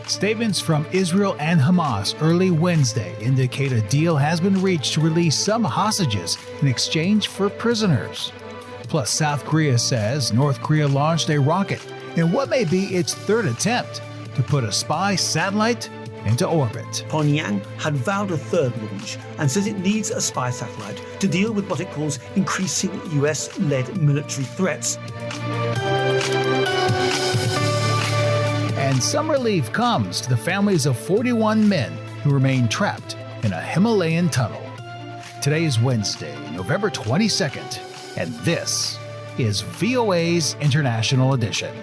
Statements from Israel and Hamas early Wednesday indicate a deal has been reached to release some hostages in exchange for prisoners. Plus, South Korea says North Korea launched a rocket in what may be its third attempt to put a spy satellite into orbit. Pyongyang had vowed a third launch and says it needs a spy satellite to deal with what it calls increasing US-led military threats. And some relief comes to the families of 41 men who remain trapped in a Himalayan tunnel. Today is Wednesday, November 22nd, and this is VOA's International Edition.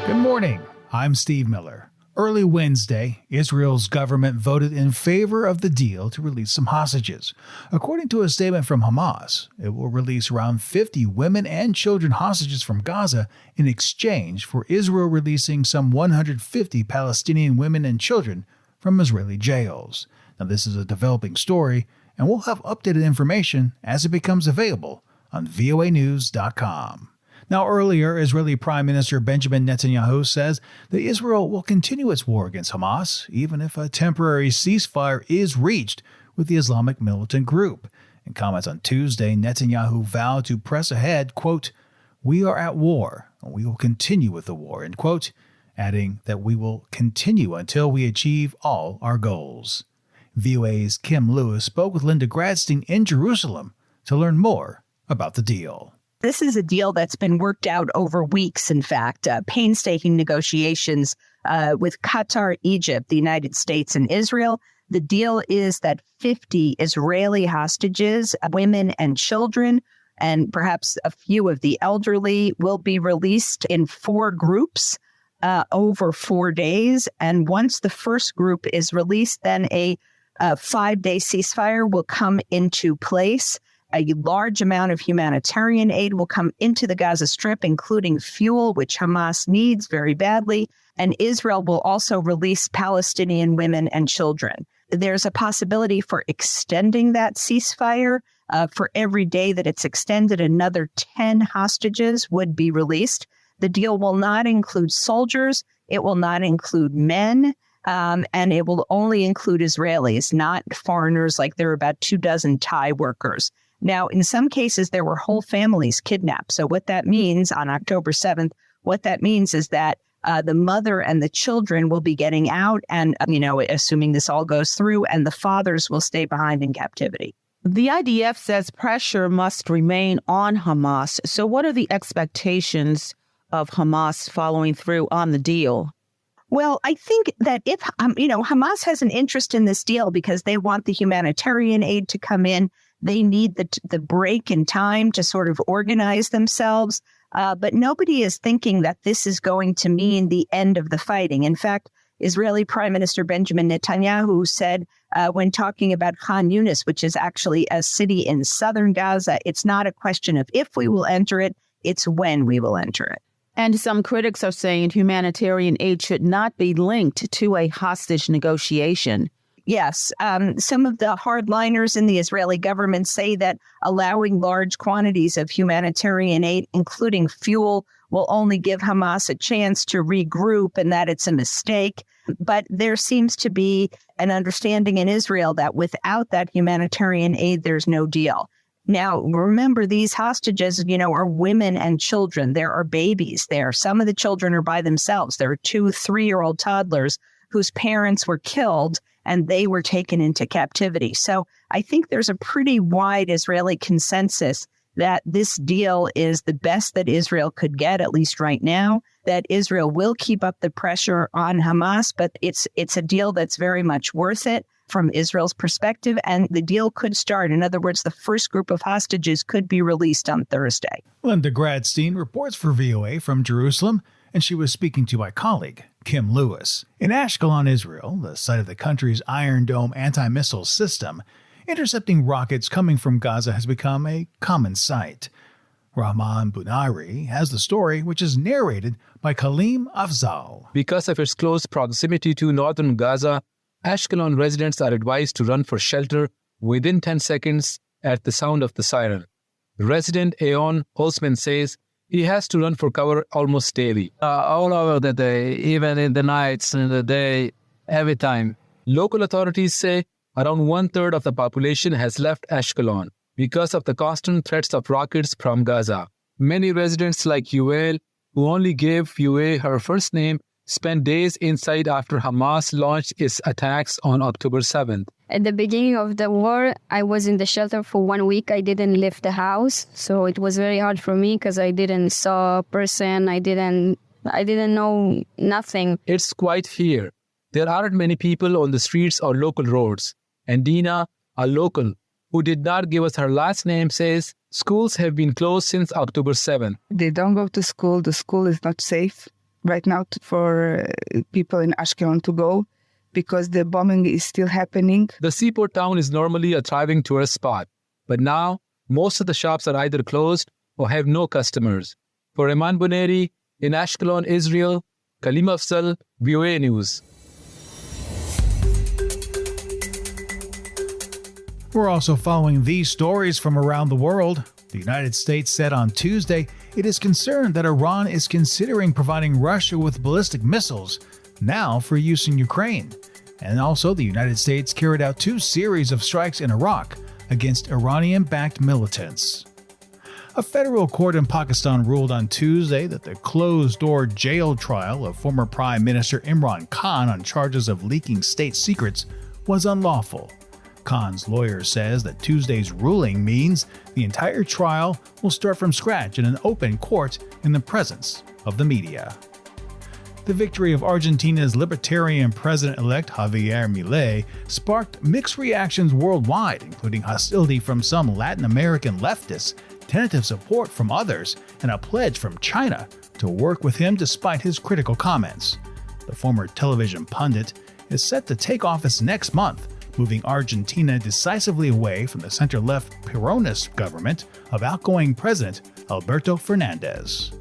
Good morning, I'm Steve Miller. Early Wednesday, Israel's government voted in favor of the deal to release some hostages. According to a statement from Hamas, it will release around 50 women and children hostages from Gaza in exchange for Israel releasing some 150 Palestinian women and children from Israeli jails. Now, this is a developing story, and we'll have updated information as it becomes available on voanews.com. Now, earlier, Israeli Prime Minister Benjamin Netanyahu says that Israel will continue its war against Hamas, even if a temporary ceasefire is reached with the Islamic militant group. In comments on Tuesday, Netanyahu vowed to press ahead, quote, "We are at war, and we will continue with the war," end quote, adding that we will continue until we achieve all our goals. VOA's Kim Lewis spoke with Linda Gradstein in Jerusalem to learn more about the deal. This is a deal that's been worked out over weeks, in fact, painstaking negotiations with Qatar, Egypt, the United States, and Israel. The deal is that 50 Israeli hostages, women and children, and perhaps a few of the elderly, will be released in 4 groups over 4 days. And once the first group is released, then a 5-day ceasefire will come into place. A large amount of humanitarian aid will come into the Gaza Strip, including fuel, which Hamas needs very badly. And Israel will also release Palestinian women and children. There's a possibility for extending that ceasefire. For every day that it's extended, another 10 hostages would be released. The deal will not include soldiers. It will not include men. And it will only include Israelis, not foreigners, like there are about 24 Thai workers. Now, in some cases, there were whole families kidnapped. So what that means on October 7th, what that means is that the mother and the children will be getting out and, assuming this all goes through, and the fathers will stay behind in captivity. The IDF says pressure must remain on Hamas. So what are the expectations of Hamas following through on the deal? Well, I think that if, Hamas has an interest in this deal because they want the humanitarian aid to come in. They need the break in time to sort of organize themselves. But nobody is thinking that this is going to mean the end of the fighting. In fact, Israeli Prime Minister Benjamin Netanyahu said when talking about Khan Yunis, which is actually a city in southern Gaza, it's not a question of if we will enter it, it's when we will enter it. And some critics are saying humanitarian aid should not be linked to a hostage negotiation. Yes, some of the hardliners in the Israeli government say that allowing large quantities of humanitarian aid, including fuel, will only give Hamas a chance to regroup and that it's a mistake. But there seems to be an understanding in Israel that without that humanitarian aid, there's no deal. Now, remember, these hostages, are women and children. There are babies there. Some of the children are by themselves. There are 2 3-year-old toddlers whose parents were killed and they were taken into captivity. So I think there's a pretty wide Israeli consensus that this deal is the best that Israel could get, at least right now, that Israel will keep up the pressure on Hamas, but it's a deal that's very much worth it from Israel's perspective, and the deal could start. In other words, the first group of hostages could be released on Thursday. Linda Gradstein reports for VOA from Jerusalem, and she was speaking to my colleague, Kim Lewis. In Ashkelon, Israel, the site of the country's Iron Dome anti-missile system, intercepting rockets coming from Gaza has become a common sight. Rahman Bunari has the story, which is narrated by Kaleem Afzal. Because of its close proximity to northern Gaza, Ashkelon residents are advised to run for shelter within 10 seconds at the sound of the siren. Resident Aeon Holzman says he has to run for cover almost daily. All over the day, even in the nights, in the day, every time. Local authorities say around 1/3 of the population has left Ashkelon because of the constant threats of rockets from Gaza. Many residents like Yuel, who only gave Yue her first name, spent days inside after Hamas launched its attacks on October 7th. At the beginning of the war, I was in the shelter for 1 week. I didn't leave the house, so it was very hard for me because I didn't saw a person. I didn't know nothing. It's quiet here. There aren't many people on the streets or local roads. And Dina, a local, who did not give us her last name, says schools have been closed since October 7th. They don't go to school. The school is not safe right now for people in Ashkelon to go because the bombing is still happening. The seaport town is normally a thriving tourist spot, but now most of the shops are either closed or have no customers. For Iman Boneri, in Ashkelon, Israel, Kalim Afzal, VOA News. We're also following these stories from around the world. The United States said on Tuesday it is concerned that Iran is considering providing Russia with ballistic missiles now for use in Ukraine. And also, the United States carried out 2 series of strikes in Iraq against Iranian-backed militants. A federal court in Pakistan ruled on Tuesday that the closed-door jail trial of former Prime Minister Imran Khan on charges of leaking state secrets was unlawful. Khan's lawyer says that Tuesday's ruling means the entire trial will start from scratch in an open court in the presence of the media. The victory of Argentina's libertarian president-elect Javier Milei sparked mixed reactions worldwide, including hostility from some Latin American leftists, tentative support from others, and a pledge from China to work with him despite his critical comments. The former television pundit is set to take office next month, moving Argentina decisively away from the center-left Peronist government of outgoing President Alberto Fernandez.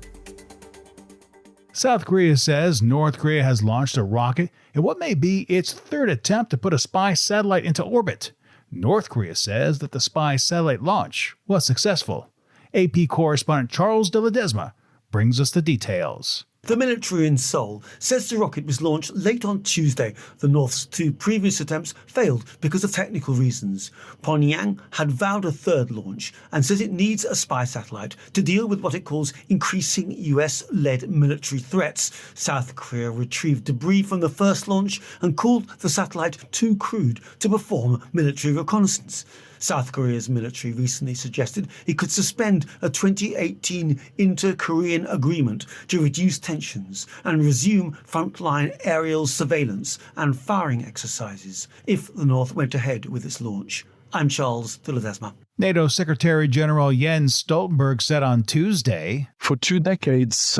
South Korea says North Korea has launched a rocket in what may be its 3rd attempt to put a spy satellite into orbit. North Korea says that the spy satellite launch was successful. AP correspondent Charles de Ledesma brings us the details. The military in Seoul says the rocket was launched late on Tuesday. The North's 2 previous attempts failed because of technical reasons. Pyongyang had vowed a 3rd launch and says it needs a spy satellite to deal with what it calls increasing US-led military threats. South Korea retrieved debris from the first launch and called the satellite too crude to perform military reconnaissance. South Korea's military recently suggested it could suspend a 2018 inter-Korean agreement to reduce tensions and resume frontline aerial surveillance and firing exercises if the North went ahead with its launch. I'm Charles de Ledesma. NATO Secretary General Jens Stoltenberg said on Tuesday, "For 2 decades,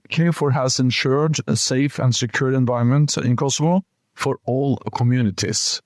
KFOR has ensured a safe and secure environment in Kosovo for all communities.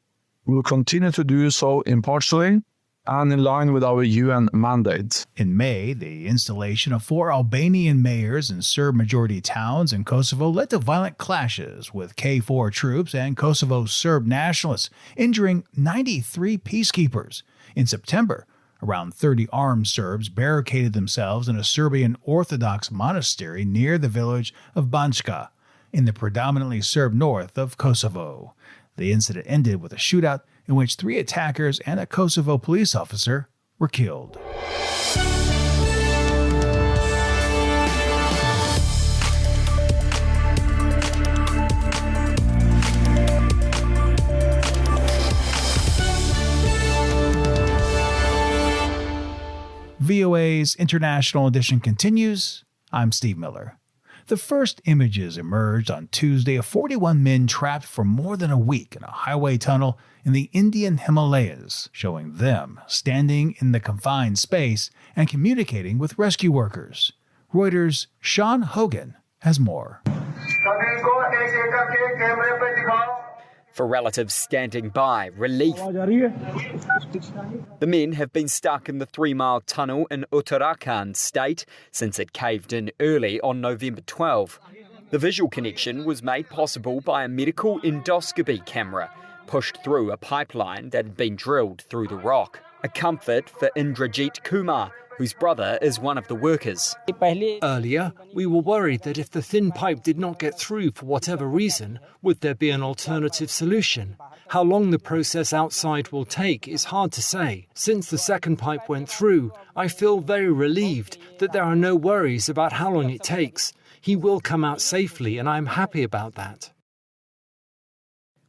We will continue to do so impartially and in line with our UN mandate." In May, the installation of 4 Albanian mayors in Serb-majority towns in Kosovo led to violent clashes with KFOR troops and Kosovo's Serb nationalists, injuring 93 peacekeepers. In September, around 30 armed Serbs barricaded themselves in a Serbian Orthodox monastery near the village of Banjka, in the predominantly Serb north of Kosovo. The incident ended with a shootout in which 3 attackers and a Kosovo police officer were killed. VOA's International Edition continues. I'm Steve Miller. The first images emerged on Tuesday of 41 men trapped for more than a week in a highway tunnel in the Indian Himalayas, showing them standing in the confined space and communicating with rescue workers. Reuters' Sean Hogan has more. For relatives standing by, relief. The men have been stuck in the 3-mile tunnel in Uttarakhand state since it caved in early on November 12. The visual connection was made possible by a medical endoscopy camera. pushed through a pipeline that had been drilled through the rock. A comfort for Indrajit Kumar, whose brother is one of the workers. Earlier, we were worried that if the thin pipe did not get through for whatever reason, would there be an alternative solution? How long the process outside will take is hard to say. Since the second pipe went through, I feel very relieved that there are no worries about how long it takes. He will come out safely, and I am happy about that.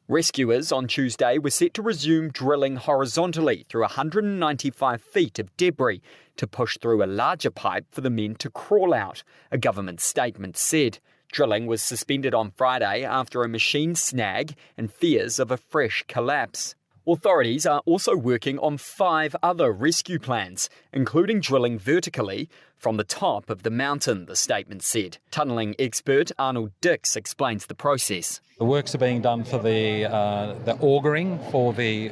Rescuers on Tuesday were set to resume drilling horizontally through 195 feet of debris to push through a larger pipe for the men to crawl out, a government statement said. Drilling was suspended on Friday after a machine snag and fears of a fresh collapse. Authorities are also working on 5 other rescue plans, including drilling vertically from the top of the mountain, the statement said. Tunnelling expert Arnold Dix explains the process. The works are being done for the augering for the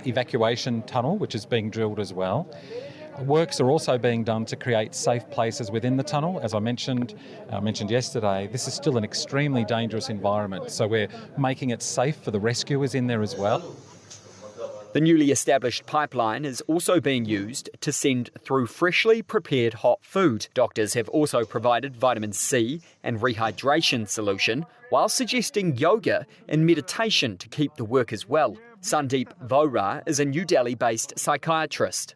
evacuation tunnel, which is being drilled as well. Works are also being done to create safe places within the tunnel. As I mentioned yesterday, this is still an extremely dangerous environment, so we're making it safe for the rescuers in there as well. The newly established pipeline is also being used to send through freshly prepared hot food. Doctors have also provided vitamin C and rehydration solution, while suggesting yoga and meditation to keep the workers well. Sandeep Vohra is a New Delhi-based psychiatrist.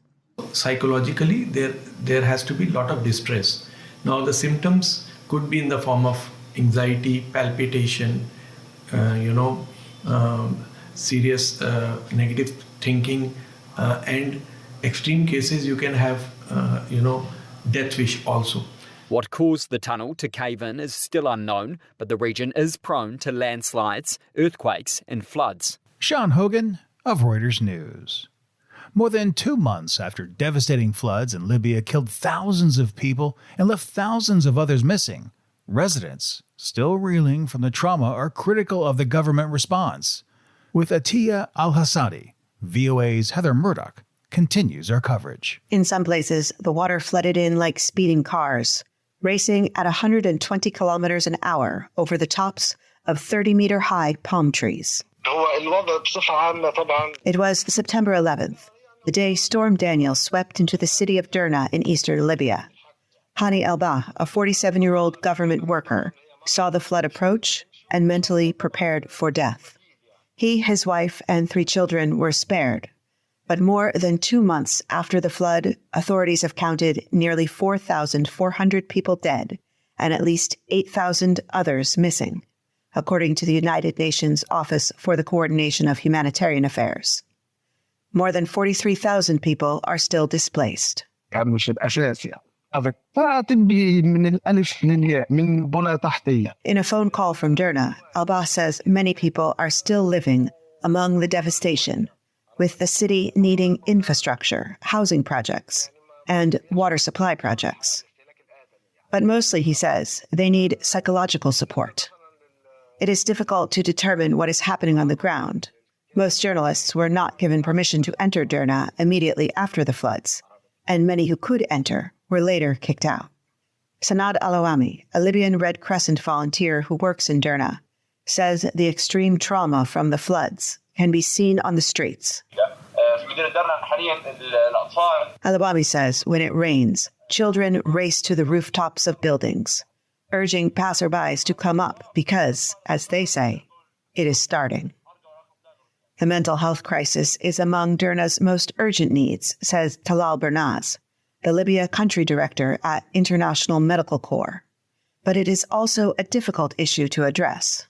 Psychologically, there has to be a lot of distress. Now, the symptoms could be in the form of anxiety, palpitation, serious negative thinking, and extreme cases you can have, death wish also. What caused the tunnel to cave in is still unknown, but the region is prone to landslides, earthquakes and floods. Sean Hogan of Reuters News. More than 2 months after devastating floods in Libya killed thousands of people and left thousands of others missing, residents, still reeling from the trauma, are critical of the government response. With Atiya Al-Hassadi, VOA's Heather Murdoch continues our coverage. In some places, the water flooded in like speeding cars, racing at 120 kilometers an hour over the tops of 30-meter-high palm trees. It was September 11th, the day Storm Daniel swept into the city of Derna in eastern Libya. Hani Elba, a 47-year-old government worker, saw the flood approach and mentally prepared for death. He, his wife, and 3 children were spared. But more than 2 months after the flood, authorities have counted nearly 4,400 people dead and at least 8,000 others missing, according to the United Nations Office for the Coordination of Humanitarian Affairs. More than 43,000 people are still displaced. In a phone call from Derna, Alba says many people are still living among the devastation, with the city needing infrastructure, housing projects, and water supply projects. But mostly, he says, they need psychological support. It is difficult to determine what is happening on the ground. Most journalists were not given permission to enter Derna immediately after the floods, and many who could enter were later kicked out. Sanad Alawami, a Libyan Red Crescent volunteer who works in Derna, says the extreme trauma from the floods can be seen on the streets. Alawami says when it rains, children race to the rooftops of buildings, urging passerbys to come up because, as they say, it is starting. The mental health crisis is among Derna's most urgent needs, says Talal Bernaz, the Libya country director at International Medical Corps. But it is also a difficult issue to address.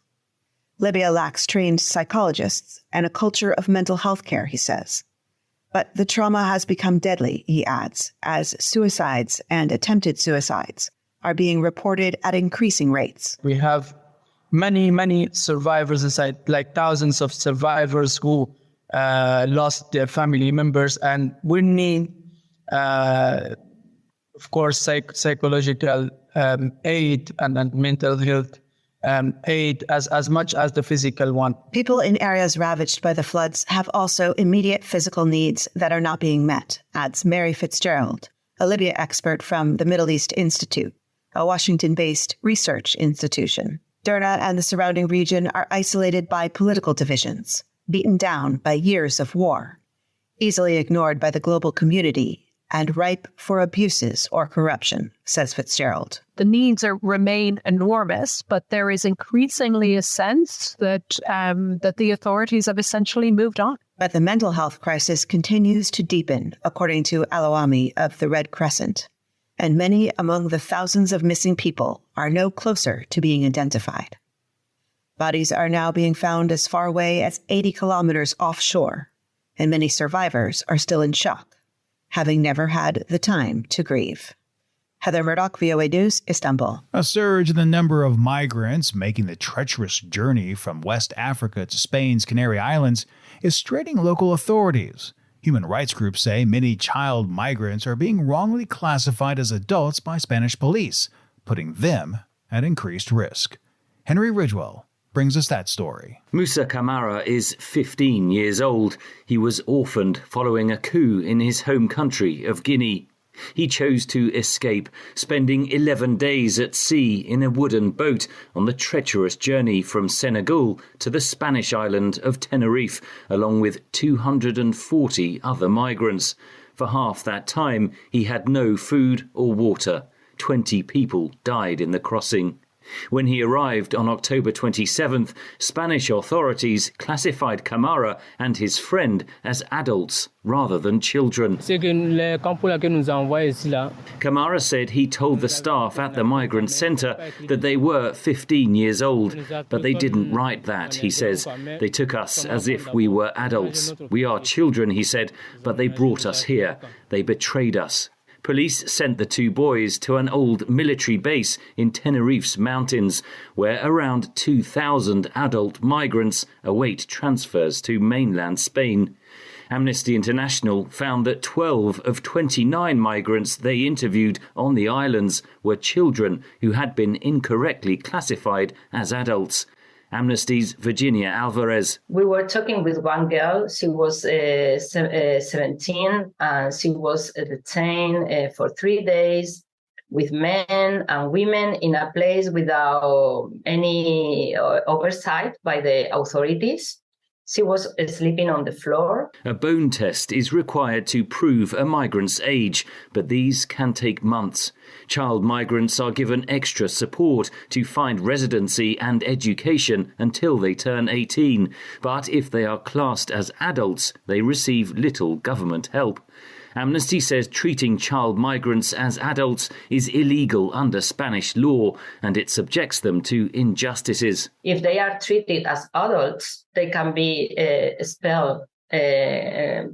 Libya lacks trained psychologists and a culture of mental health care, he says. But the trauma has become deadly, he adds, as suicides and attempted suicides are being reported at increasing rates. We have many survivors inside, like thousands of survivors who lost their family members, and we need, of course, psychological aid and mental health aid as much as the physical one. People in areas ravaged by the floods have also immediate physical needs that are not being met, adds Mary Fitzgerald, a Libya expert from the Middle East Institute, a Washington-based research institution. Derna and the surrounding region are isolated by political divisions. beaten down by years of war, easily ignored by the global community, and ripe for abuses or corruption, says Fitzgerald. The needs remain enormous, but there is increasingly a sense that the authorities have essentially moved on. But the mental health crisis continues to deepen, according to Alawami of the Red Crescent, and many among the thousands of missing people are no closer to being identified. Bodies are now being found as far away as 80 kilometers offshore, and many survivors are still in shock, having never had the time to grieve. Heather Murdoch, VOA News, Istanbul. A surge in the number of migrants making the treacherous journey from West Africa to Spain's Canary Islands is straining local authorities. Human rights groups say many child migrants are being wrongly classified as adults by Spanish police, putting them at increased risk. Henry Ridgewell brings us that story. Musa Kamara is 15 years old. He was orphaned following a coup in his home country of Guinea. He chose to escape, spending 11 days at sea in a wooden boat on the treacherous journey from Senegal to the Spanish island of Tenerife, along with 240 other migrants. For half that time, he had no food or water. 20 people died in the crossing. When he arrived on October 27th, Spanish authorities classified Kamara and his friend as adults rather than children. Kamara said he told the staff at the migrant centre that they were 15 years old, but they didn't write that, he says. They took us as if we were adults. We are children, he said, but they brought us here. They betrayed us. Police sent the two boys to an old military base in Tenerife's mountains, where around 2,000 adult migrants await transfers to mainland Spain. Amnesty International found that 12 of 29 migrants they interviewed on the islands were children who had been incorrectly classified as adults. Amnesty's Virginia Alvarez. We were talking with one girl. She was 17 and she was detained for 3 days with men and women in a place without any oversight by the authorities. She was sleeping on the floor. A bone test is required to prove a migrant's age, but these can take months. Child migrants are given extra support to find residency and education until they turn 18. But if they are classed as adults, they receive little government help. Amnesty says treating child migrants as adults is illegal under Spanish law, and it subjects them to injustices. If they are treated as adults, they can be expelled to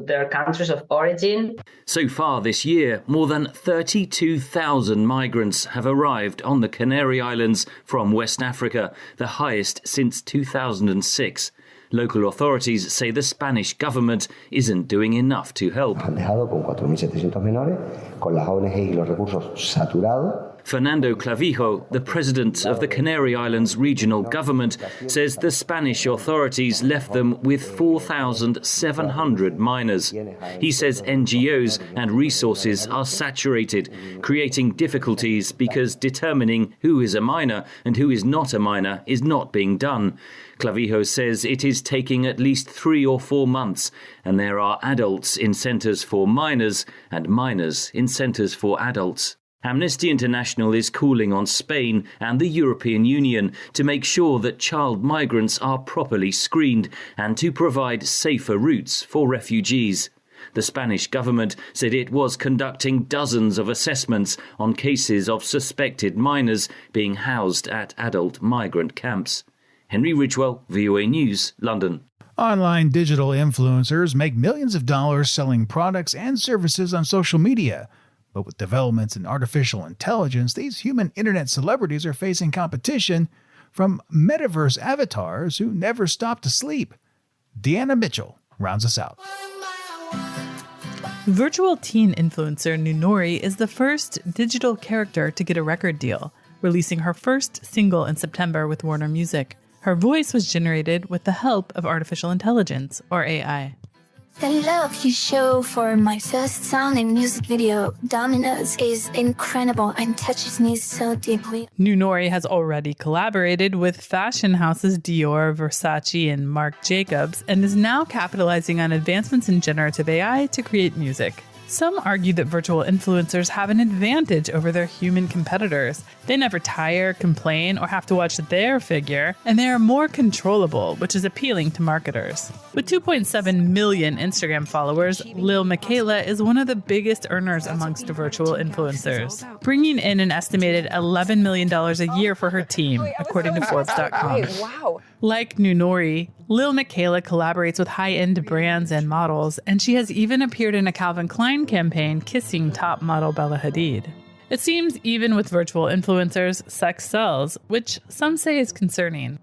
their countries of origin. So far this year, more than 32,000 migrants have arrived on the Canary Islands from West Africa, the highest since 2006. Local authorities say the Spanish government isn't doing enough to help. Fernando Clavijo, the president of the Canary Islands regional government, says the Spanish authorities left them with 4,700 minors. He says NGOs and resources are saturated, creating difficulties because determining who is a minor and who is not a minor is not being done. Clavijo says it is taking at least 3 or 4 months, and there are adults in centres for minors and minors in centres for adults. Amnesty International is calling on Spain and the European Union to make sure that child migrants are properly screened and to provide safer routes for refugees. The Spanish government said it was conducting dozens of assessments on cases of suspected minors being housed at adult migrant camps. Henry Ridgewell, VOA News, London. Online digital influencers make millions of dollars selling products and services on social media. But with developments in artificial intelligence, these human internet celebrities are facing competition from metaverse avatars who never stop to sleep. Deanna Mitchell rounds us out. Virtual teen influencer Nunori is the first digital character to get a record deal, releasing her first single in September with Warner Music. Her voice was generated with the help of artificial intelligence, or AI. The love you show for my first song and music video, Dominoes, is incredible and touches me so deeply. Nunori has already collaborated with fashion houses Dior, Versace, and Marc Jacobs, and is now capitalizing on advancements in generative AI to create music. Some argue that virtual influencers have an advantage over their human competitors. They never tire, complain, or have to watch their figure, and they are more controllable, which is appealing to marketers. With 2.7 million Instagram followers, Lil Miquela is one of the biggest earners amongst virtual influencers, bringing in an estimated $11 million a year for her team, according to Forbes.com. Wow. Like Nunori, Lil Miquela collaborates with high-end brands and models, and she has even appeared in a Calvin Klein campaign kissing top model Bella Hadid. It seems even with virtual influencers, sex sells, which some say is concerning.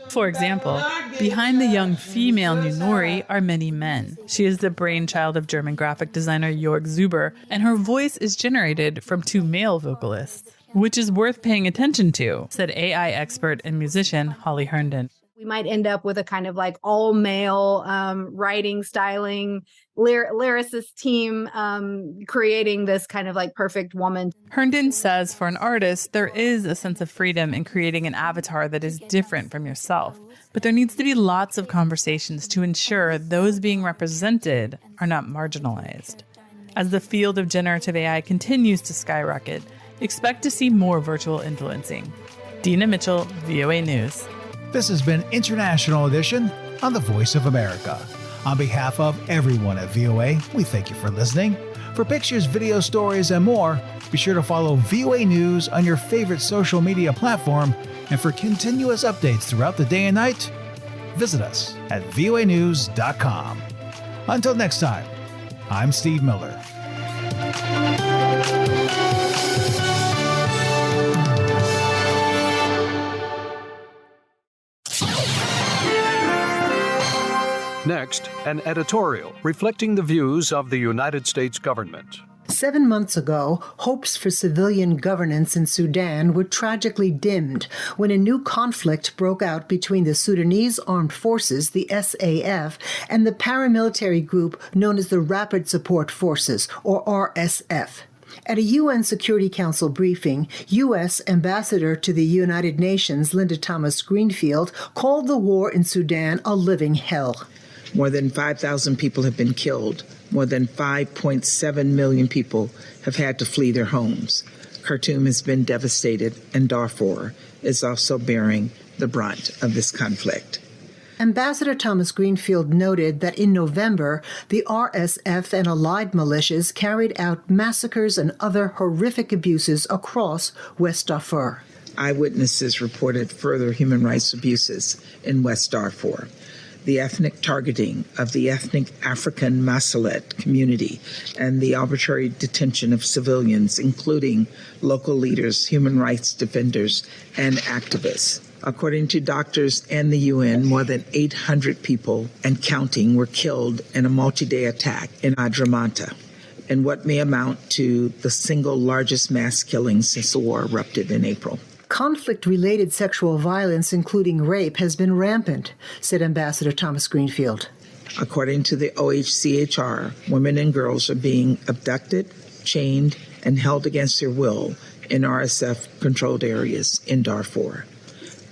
For example, behind the young female Nunori are many men. She is the brainchild of German graphic designer Jörg Zuber, and her voice is generated from 2 male vocalists, which is worth paying attention to, said AI expert and musician Holly Herndon. We might end up with a kind of like all male writing, styling, lyricist team creating this kind of like perfect woman. Herndon says for an artist, there is a sense of freedom in creating an avatar that is different from yourself. But there needs to be lots of conversations to ensure those being represented are not marginalized. As the field of generative AI continues to skyrocket, expect to see more virtual influencing. Dina Mitchell, VOA News. This has been International Edition on the Voice of America. On behalf of everyone at VOA, we thank you for listening. For pictures, video stories, and more, be sure to follow VOA News on your favorite social media platform. And for continuous updates throughout the day and night, visit us at voanews.com. Until next time, I'm Steve Miller. Next, an editorial reflecting the views of the United States government. 7 months ago, hopes for civilian governance in Sudan were tragically dimmed when a new conflict broke out between the Sudanese Armed Forces, the SAF, and the paramilitary group known as the Rapid Support Forces, or RSF. At a UN Security Council briefing, U.S. Ambassador to the United Nations, Linda Thomas-Greenfield, called the war in Sudan a living hell. More than 5,000 people have been killed. More than 5.7 million people have had to flee their homes. Khartoum has been devastated, and Darfur is also bearing the brunt of this conflict. Ambassador Thomas-Greenfield noted that in November, the RSF and allied militias carried out massacres and other horrific abuses across West Darfur. Eyewitnesses reported further human rights abuses in West Darfur. The ethnic targeting of the ethnic African Masalit community and the arbitrary detention of civilians, including local leaders, human rights defenders, and activists. According to doctors and the UN, more than 800 people and counting were killed in a multi-day attack in Adramanta, in what may amount to the single largest mass killing since the war erupted in April. Conflict-related sexual violence, including rape, has been rampant, said Ambassador Thomas-Greenfield. According to the OHCHR, women and girls are being abducted, chained, and held against their will in RSF-controlled areas in Darfur.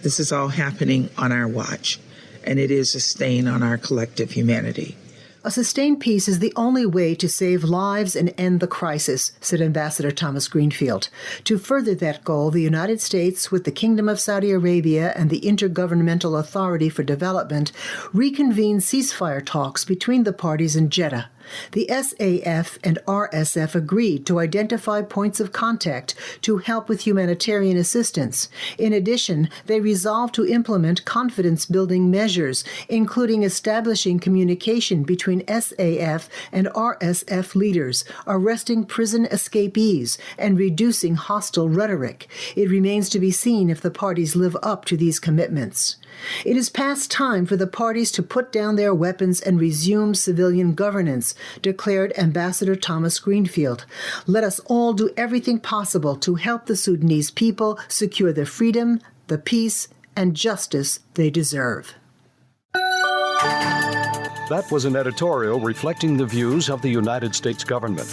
This is all happening on our watch, and it is a stain on our collective humanity. A sustained peace is the only way to save lives and end the crisis, said Ambassador Thomas-Greenfield. To further that goal, the United States, with the Kingdom of Saudi Arabia and the Intergovernmental Authority for Development, reconvened ceasefire talks between the parties in Jeddah. The SAF and RSF agreed to identify points of contact to help with humanitarian assistance. In addition, they resolved to implement confidence-building measures, including establishing communication between SAF and RSF leaders, arresting prison escapees, and reducing hostile rhetoric. It remains to be seen if the parties live up to these commitments. It is past time for the parties to put down their weapons and resume civilian governance, declared Ambassador Thomas-Greenfield. Let us all do everything possible to help the Sudanese people secure the freedom, the peace, and justice they deserve. That was an editorial reflecting the views of the United States government.